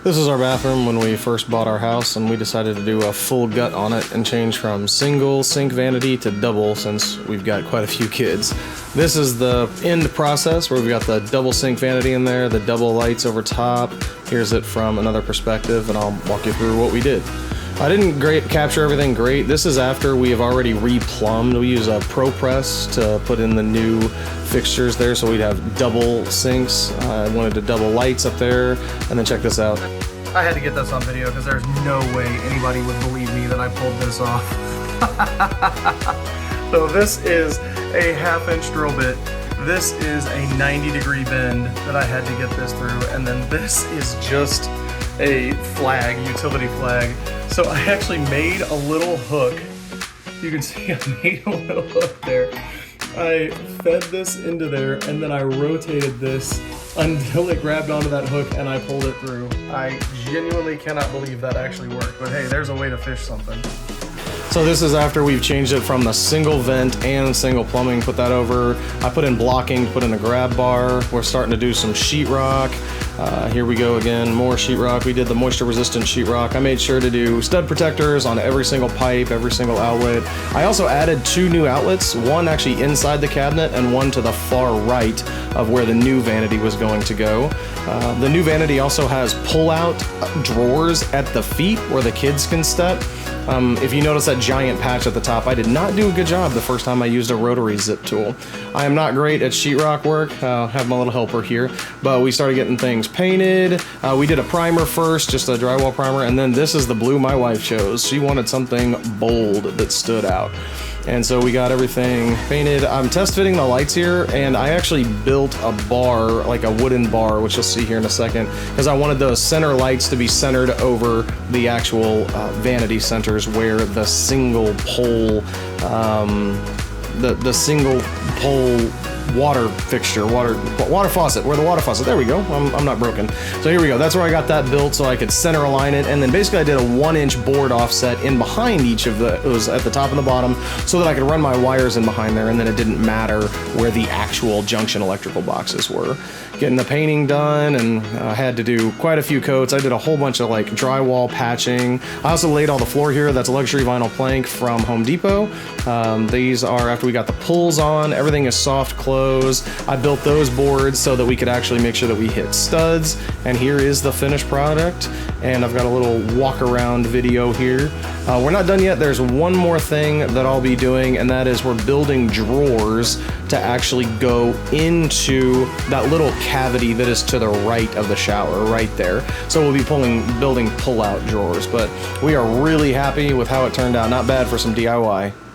This is our bathroom when we first bought our house, and we decided to do a full gut on it and change from single sink vanity to double since we've got quite a few kids. This is the end process where we've got the double sink vanity in there, the double lights over top. Here's it from another perspective, and I'll walk you through what we did. I didn't capture everything great. This is after we have already replumbed. We use a ProPress to put in the new fixtures there, so we'd have double sinks. I wanted to double lights up there, and then check this out. I had to get this on video because there's no way anybody would believe me that I pulled this off. So this is a 1/2" drill bit. This is a 90-degree bend that I had to get this through, and then this is just a flag, utility flag. So I actually made a little hook. You can see I made a little hook there. I fed this into there, and then I rotated this until it grabbed onto that hook and I pulled it through. I genuinely cannot believe that actually worked, but hey, there's a way to fish something. So this is after we've changed it from the single vent and single plumbing, put that over. I put in blocking, put in a grab bar. We're starting to do some sheetrock. Here we go again, more sheetrock. We did the moisture resistant sheetrock. I made sure to do stud protectors on every single pipe, every single outlet. I also added 2 new outlets, one actually inside the cabinet and one to the far right of where the new vanity was going to go. The new vanity also has pull-out drawers at the feet where the kids can step. If you notice that giant patch at the top, I did not do a good job the first time I used a rotary zip tool. I am not great at sheetrock work. I have my little helper here, but we started getting things painted. We did a primer first, just a drywall primer, and then this is the blue my wife chose. She wanted something bold that stood out. And so we got everything painted. I'm test fitting the lights here, and I actually built a bar, like a wooden bar, which you'll see here in a second, because I wanted those center lights to be centered over the actual vanity centers where the single pole, the single pole water fixture, water faucet, where the water faucet, there we go, I'm not broken. So here we go, that's where I got that built so I could center align it, and then basically I did a 1-inch board offset in behind each of the, it was at the top and the bottom, so that I could run my wires in behind there, and then it didn't matter where the actual junction electrical boxes were. Getting the painting done, and I had to do quite a few coats. I did a whole bunch of like drywall patching. I also laid all the floor here. That's a luxury vinyl plank from Home Depot. These are after we got the pulls on, everything is soft close. I built those boards so that we could actually make sure that we hit studs, and here is the finished product. And I've got a little walk around video here. We're not done yet. There's one more thing that I'll be doing, and that is we're building drawers to actually go into that little cavity that is to the right of the shower, right there. So we'll be building pull-out drawers, but we are really happy with how it turned out. Not bad for some DIY.